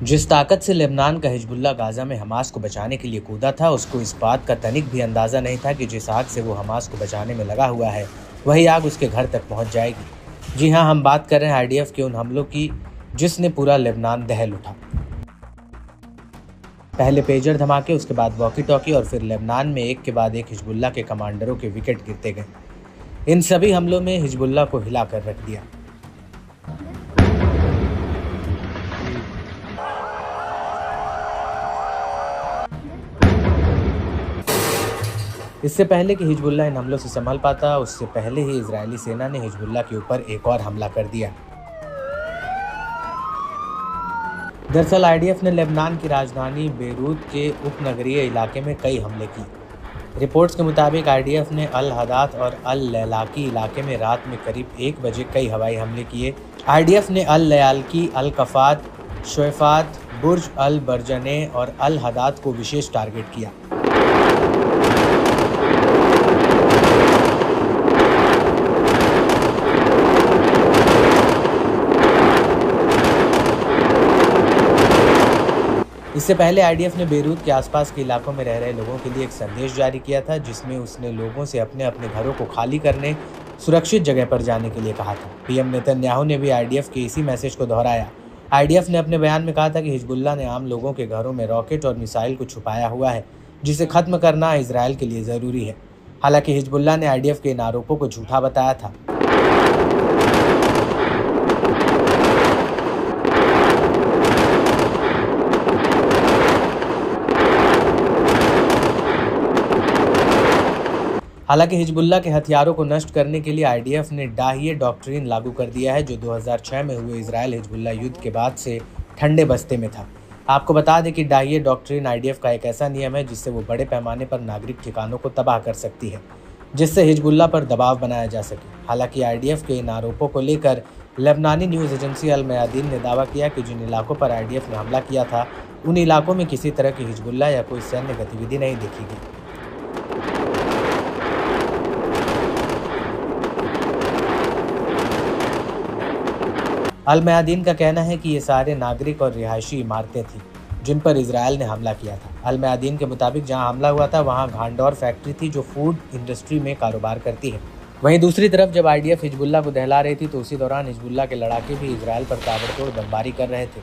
जिस ताकत से लेबनान का हिजबुल्लाह गाज़ा में हमास को बचाने के लिए कूदा था, उसको इस बात का तनिक भी अंदाज़ा नहीं था कि जिस आग से वो हमास को बचाने में लगा हुआ है, वही आग उसके घर तक पहुंच जाएगी। जी हाँ, हम बात कर रहे हैं आईडीएफ के उन हमलों की जिसने पूरा लेबनान दहल उठा। पहले पेजर धमाके, उसके बाद वॉकी टॉकी और फिर लेबनान में एक के बाद एक हिजबुल्लाह के कमांडरों के विकेट गिरते गए। इन सभी हमलों में हिजबुल्लाह को हिला कर रख दिया। इससे पहले कि हिजबुल्लाह इन हमलों से संभल पाता, उससे पहले ही इजरायली सेना ने हिजबुल्लाह के ऊपर एक और हमला कर दिया। दरअसल आईडीएफ ने लेबनान की राजधानी बेरूत के उपनगरीय इलाके में कई हमले किए। रिपोर्ट्स के मुताबिक आईडीएफ ने अल हदात और अल लैलाकी इलाके में रात में करीब 1 बजे कई हवाई हमले किए। आईडीएफ ने अल लैलाकी, अल कफात, शोएफात, बुर्ज अल बरजने और अल हदात को विशेष टारगेट किया। इससे पहले आईडीएफ ने बेरूत के आसपास के इलाकों में रह रहे लोगों के लिए एक संदेश जारी किया था, जिसमें उसने लोगों से अपने अपने घरों को खाली करने, सुरक्षित जगह पर जाने के लिए कहा था। पीएम नेतन्याहू ने भी आईडीएफ के इसी मैसेज को दोहराया। आईडीएफ ने अपने बयान में कहा था कि हिजबुल्लाह ने आम लोगों के घरों में रॉकेट और मिसाइल को छुपाया हुआ है, जिसे खत्म करना इजरायल के लिए ज़रूरी है। हालांकि हिजबुल्लाह ने आईडीएफ के इन आरोपों को झूठा बताया था। हालांकि हिजबुल्लाह के हथियारों को नष्ट करने के लिए आईडीएफ ने डाहिए डॉक्ट्रिन लागू कर दिया है, जो 2006 में हुए इजरायल हिजबुल्लाह युद्ध के बाद से ठंडे बस्ते में था। आपको बता दें कि डाहिए डॉक्ट्रिन आईडीएफ का एक ऐसा नियम है जिससे वो बड़े पैमाने पर नागरिक ठिकानों को तबाह कर सकती है, जिससे हिजबुल्लाह पर दबाव बनाया जा सके। हालांकि आईडीएफ के इन आरोपों को लेकर लेबनानी न्यूज़ एजेंसी अल मयादीन ने दावा किया कि जिन इलाकों पर आईडीएफ ने हमला किया था, उन इलाकों में किसी तरह की हिजबुल्लाह या कोई सैन्य गतिविधि नहीं देखी गई। अल मयादीन का कहना है कि ये सारे नागरिक और रिहायशी इमारतें थीं जिन पर इजरायल ने हमला किया था। अल मयादीन के मुताबिक जहां हमला हुआ था वहां घांडौर फैक्ट्री थी, जो फूड इंडस्ट्री में कारोबार करती है। वहीं दूसरी तरफ जब आईडीएफ हिजबुल्लाह को दहला रही थी, तो उसी दौरान हिजबुल्लाह के लड़ाके भी इजरायल पर ताबड़तोड़ बमबारी कर रहे थे।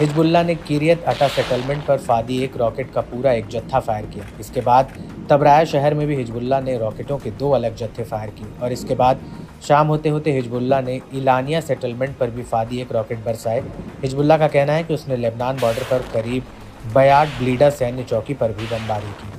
हिजबुल्लाह ने किरियत अटा सेटलमेंट पर फादी एक रॉकेट का पूरा एक जत्था फायर किया। इसके बाद तबराया शहर में भी हिजबुल्लाह ने रॉकेटों के 2 अलग जत्थे फायर किए और इसके बाद शाम होते होते हिजबुल्लाह ने इलानिया सेटलमेंट पर भी फादी एक रॉकेट बरसाए। हिजबुल्लाह का कहना है कि उसने लेबनान बॉर्डर पर करीब बयाट ब्लीडा सैन्य चौकी पर भी बमबारी की।